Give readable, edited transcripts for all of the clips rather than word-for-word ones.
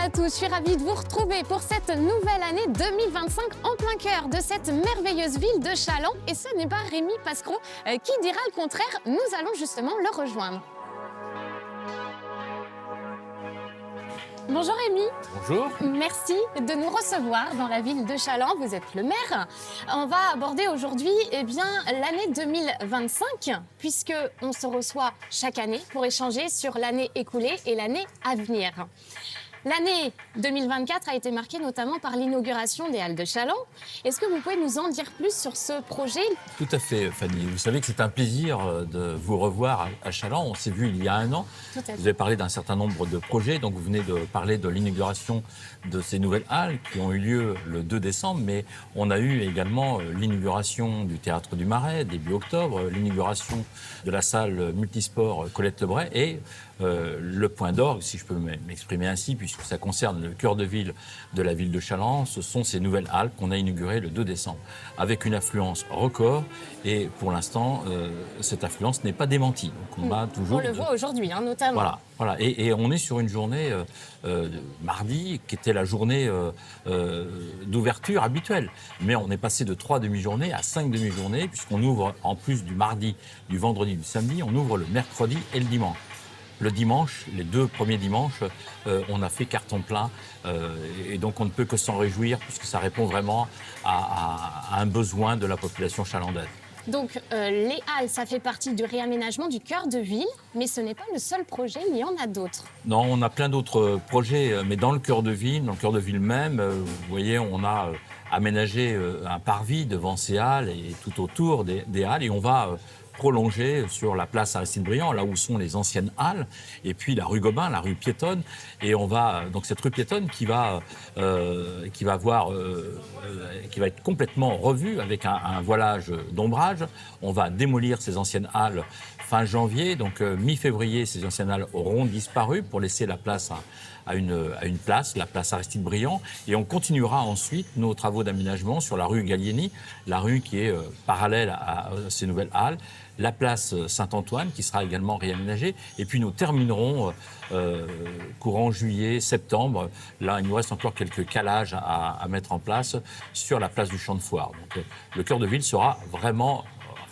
à tous, je suis ravie de vous retrouver pour cette nouvelle année 2025 en plein cœur de cette merveilleuse ville de Challans. Et ce n'est pas Rémi Pascron qui dira le contraire, nous allons justement le rejoindre. Bonjour Rémi. Bonjour. Merci de nous recevoir dans la ville de Challans. Vous êtes le maire. On va aborder aujourd'hui l'année 2025 puisqu'on se reçoit chaque année pour échanger sur l'année écoulée et l'année à venir. L'année 2024 a été marquée notamment par l'inauguration des Halles de Challans. Est-ce que vous pouvez nous en dire plus sur ce projet ? Tout à fait, Fanny. Vous savez que c'est un plaisir de vous revoir à Challans. On s'est vu il y a un an. Vous avez parlé d'un certain nombre de projets. Donc, vous venez de parler de l'inauguration de ces nouvelles halles qui ont eu lieu le 2 décembre. Mais on a eu également l'inauguration du Théâtre du Marais, début octobre, l'inauguration de la salle multisport Colette Lebray et le point d'orgue, si je peux m'exprimer ainsi, puisque ça concerne le cœur de ville de la ville de Challans, ce sont ces nouvelles halles qu'on a inaugurées le 2 décembre, avec une affluence record. Et pour l'instant, cette affluence n'est pas démentie. Donc on va toujours... On le voit aujourd'hui, notamment. Voilà. Et on est sur une journée mardi, qui était la journée d'ouverture habituelle. Mais on est passé de 3 demi-journées à 5 demi-journées, puisqu'on ouvre, en plus du mardi, du vendredi, du samedi, on ouvre le mercredi et le dimanche. Le dimanche, les 2 premiers dimanches, on a fait carton plein et donc on ne peut que s'en réjouir puisque ça répond vraiment à un besoin de la population chalandaise. Donc les halles, ça fait partie du réaménagement du cœur de ville, mais ce n'est pas le seul projet, il y en a d'autres. Non, on a plein d'autres projets, mais dans le cœur de ville même, vous voyez, on a aménagé un parvis devant ces halles et tout autour des halles et on va... prolongé sur la place Aristide-Briand, là où sont les anciennes halles, et puis la rue Gobain, la rue piétonne. Et on va donc cette rue piétonne qui va être complètement revue avec un voilage d'ombrage. On va démolir ces anciennes halles fin janvier, donc mi-février, ces anciennes halles auront disparu pour laisser la place à une place, la place Aristide-Briand. Et on continuera ensuite nos travaux d'aménagement sur la rue Gallieni, la rue qui est parallèle à ces nouvelles halles, la place Saint-Antoine qui sera également réaménagée. Et puis nous terminerons courant juillet, septembre. Là, il nous reste encore quelques calages à mettre en place sur la place du Champ de Foire. Donc le cœur de ville sera vraiment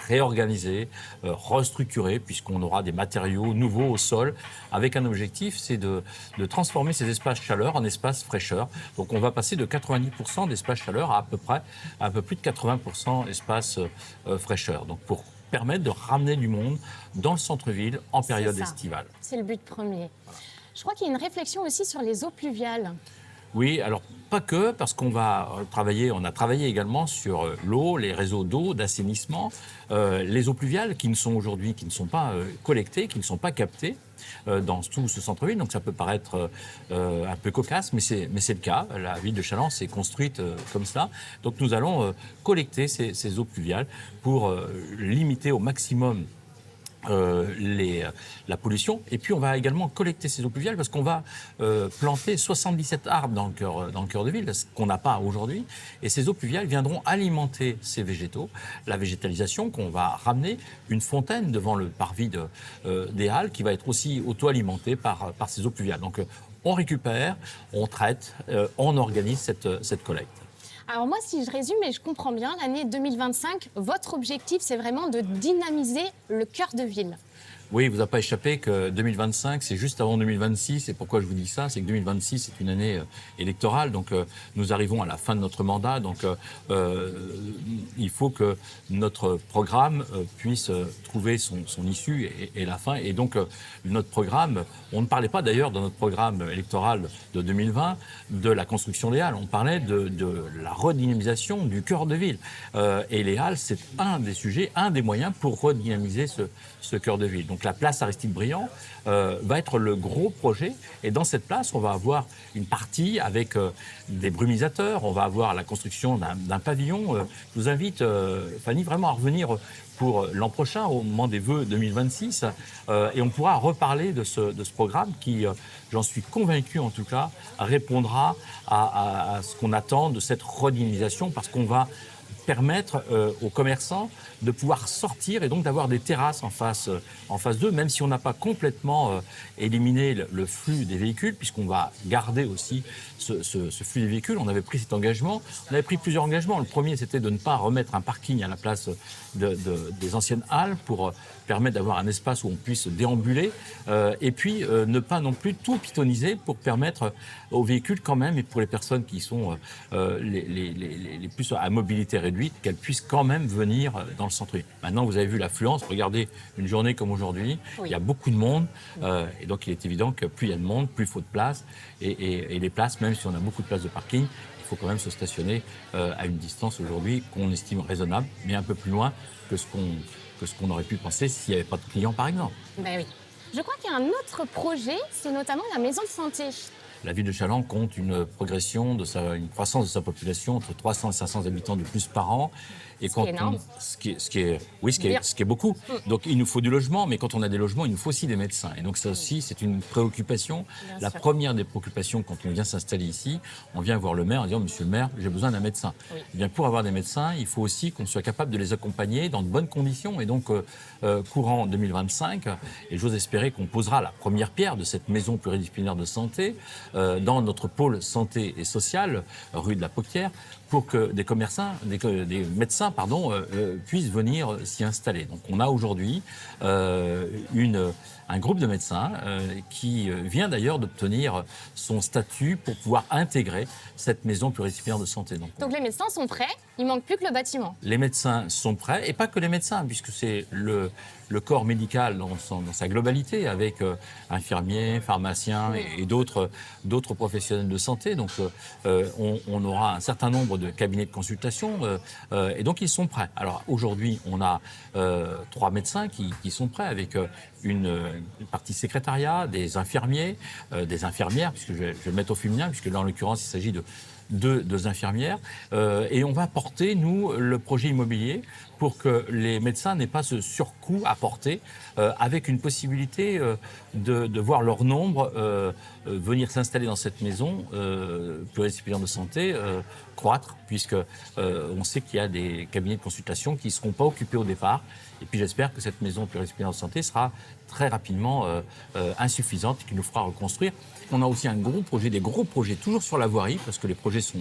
réorganisé, restructuré, puisqu'on aura des matériaux nouveaux au sol, avec un objectif, c'est de transformer ces espaces chaleur en espaces fraîcheur. Donc on va passer de 90% d'espaces chaleur à peu près, un peu plus de 80% espaces fraîcheur. Donc pour permettre de ramener du monde dans le centre-ville en période estivale. C'est le but premier. Je crois qu'il y a une réflexion aussi sur les eaux pluviales. Oui, alors pas que, parce on a travaillé également sur l'eau, les réseaux d'eau, d'assainissement, les eaux pluviales qui ne sont pas collectées, qui ne sont pas captées dans tout ce centre-ville. Donc ça peut paraître un peu cocasse, mais c'est le cas. La ville de Challans s'est construite comme ça. Donc nous allons collecter ces eaux pluviales pour limiter au maximum la pollution. Et puis on va également collecter ces eaux pluviales parce qu'on va planter 77 arbres dans le cœur de ville, ce qu'on n'a pas aujourd'hui. Et ces eaux pluviales viendront alimenter ces végétaux, la végétalisation qu'on va ramener, une fontaine devant le parvis des halles qui va être aussi auto-alimentée par ces eaux pluviales. Donc on récupère, on traite, on organise cette collecte. Alors moi, si je résume et je comprends bien, l'année 2025, votre objectif, c'est vraiment de dynamiser le cœur de ville. Oui, il ne vous a pas échappé que 2025, c'est juste avant 2026. Et pourquoi je vous dis ça ? C'est que 2026, c'est une année électorale. Donc, nous arrivons à la fin de notre mandat. Donc, il faut que notre programme puisse trouver son issue et la fin. Et donc, notre programme, on ne parlait pas d'ailleurs dans notre programme électoral de 2020 de la construction des halles. On parlait de la redynamisation du cœur de ville. Et les halles, c'est un des sujets, un des moyens pour redynamiser ce cœur de ville. Donc la place Aristide-Briand va être le gros projet. Et dans cette place, on va avoir une partie avec des brumisateurs. On va avoir la construction d'un pavillon. Je vous invite, Fanny, vraiment à revenir pour l'an prochain, au moment des vœux 2026. Et on pourra reparler de ce programme qui, j'en suis convaincu en tout cas, répondra à ce qu'on attend de cette redynamisation parce qu'on va permettre aux commerçants de pouvoir sortir et donc d'avoir des terrasses en face d'eux, même si on n'a pas complètement éliminé le flux des véhicules, puisqu'on va garder aussi ce flux des véhicules. On avait pris cet engagement, on avait pris plusieurs engagements. Le premier, c'était de ne pas remettre un parking à la place des anciennes halles pour permettre d'avoir un espace où on puisse déambuler, et puis ne pas non plus tout pitoniser pour permettre aux véhicules quand même, et pour les personnes qui sont les plus à mobilité réduite, qu'elles puissent quand même venir dans le centre-ville. Maintenant, vous avez vu l'affluence, regardez une journée comme aujourd'hui, il y a beaucoup de monde, et donc il est évident que plus il y a de monde, plus il faut de place, et les places, même si on a beaucoup de places de parking, il faut quand même se stationner à une distance aujourd'hui qu'on estime raisonnable, mais un peu plus loin que ce qu'on aurait pu penser s'il n'y avait pas de clients, par exemple. Ben oui. Je crois qu'il y a un autre projet, c'est notamment la maison de santé. La ville de Challans compte une progression une croissance de sa population entre 300 et 500 habitants de plus par an. Et Ce qui est énorme. Ce qui est beaucoup. Donc il nous faut du logement, mais quand on a des logements, il nous faut aussi des médecins. Et donc ça aussi, c'est une préoccupation. Bien sûr. Première des préoccupations quand on vient s'installer ici, on vient voir le maire en disant « Monsieur le maire, j'ai besoin d'un médecin ». Eh bien, pour avoir des médecins, il faut aussi qu'on soit capable de les accompagner dans de bonnes conditions. Et donc, courant 2025, et j'ose espérer qu'on posera la première pierre de cette maison pluridisciplinaire de santé dans notre pôle santé et sociale, rue de la Pauquière, pour que des médecins puissent venir s'y installer. Donc on a aujourd'hui un groupe de médecins qui vient d'ailleurs d'obtenir son statut pour pouvoir intégrer cette maison pluridisciplinaire de santé. Donc les médecins sont prêts, il manque plus que le bâtiment. Les médecins sont prêts, et pas que les médecins, puisque c'est le corps médical dans sa globalité, avec infirmiers, pharmaciens et d'autres professionnels de santé. Donc on aura un certain nombre de cabinets de consultation, et donc ils sont prêts. Alors aujourd'hui, on a 3 médecins qui sont prêts, avec une partie secrétariat, des infirmiers, des infirmières, puisque je vais le mettre au féminin, puisque là en l'occurrence il s'agit de deux infirmières, et on va porter, nous, le projet immobilier pour que les médecins n'aient pas ce surcoût à porter, avec une possibilité de voir leur nombre venir s'installer dans cette maison pluridisciplinaire de santé croître, puisque on sait qu'il y a des cabinets de consultation qui ne seront pas occupés au départ. Et puis j'espère que cette maison pluridisciplinaire de santé sera très rapidement insuffisante et qu'il nous fera reconstruire. On a aussi des gros projets, toujours sur la voirie, parce que les projets sont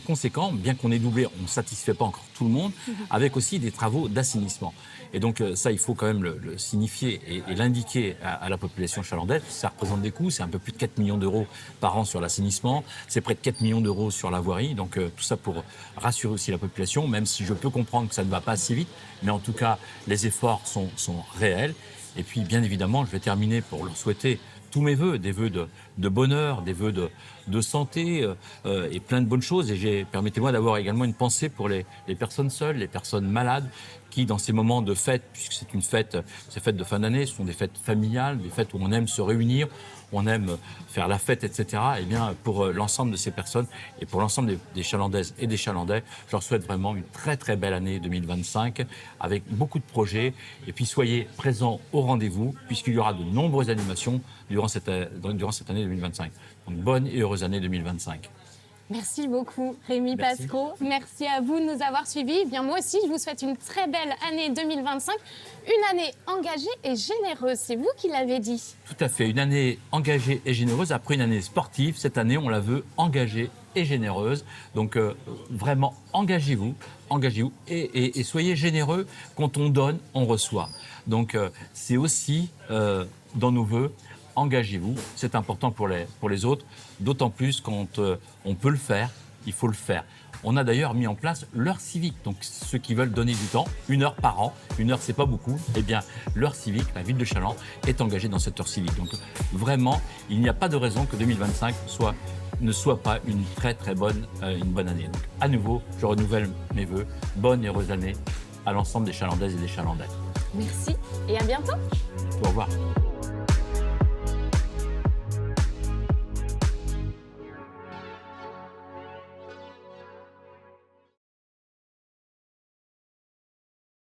conséquents. Bien qu'on ait doublé, on ne satisfait pas encore tout le monde, avec aussi des travaux d'assainissement. Et donc ça, il faut quand même le signifier et l'indiquer à la population chalandaise. Ça représente des coûts, c'est un peu plus de 4 millions d'euros par an sur l'assainissement, c'est près de 4 millions d'euros sur la voirie. Donc tout ça pour rassurer aussi la population, même si je peux comprendre que ça ne va pas assez vite, mais en tout cas, les efforts sont réels. Et puis, bien évidemment, je vais terminer pour leur souhaiter tous mes vœux, des vœux de bonheur, des vœux de santé et plein de bonnes choses. Et permettez-moi d'avoir également une pensée pour les personnes seules, les personnes malades, qui, dans ces moments de fête, puisque ces fêtes de fin d'année, ce sont des fêtes familiales, des fêtes où on aime se réunir, on aime faire la fête, etc. Eh bien, pour l'ensemble de ces personnes et pour l'ensemble des Chalandaises et des Chalandais, je leur souhaite vraiment une très très belle année 2025 avec beaucoup de projets. Et puis soyez présents au rendez-vous, puisqu'il y aura de nombreuses animations durant cette année 2025. Donc bonne et heureuse année 2025. Merci beaucoup, Rémi Pascot. Merci à vous de nous avoir suivis. Eh bien, moi aussi, je vous souhaite une très belle année 2025. Une année engagée et généreuse, c'est vous qui l'avez dit. Tout à fait, une année engagée et généreuse après une année sportive. Cette année, on la veut engagée et généreuse. Donc, vraiment, engagez-vous et soyez généreux. Quand on donne, on reçoit. Donc, c'est aussi dans nos vœux. Engagez-vous, c'est important pour les autres, d'autant plus quand on peut le faire, il faut le faire. On a d'ailleurs mis en place l'heure civique, donc ceux qui veulent donner du temps, 1 heure par an, 1 heure c'est pas beaucoup, eh bien l'heure civique, la ville de Challans est engagée dans cette heure civique. Donc vraiment, il n'y a pas de raison que 2025 ne soit pas une très très bonne année. Donc à nouveau, je renouvelle mes vœux, bonne et heureuse année à l'ensemble des Chalandaises et des Chalandais. Merci et à bientôt. Au revoir.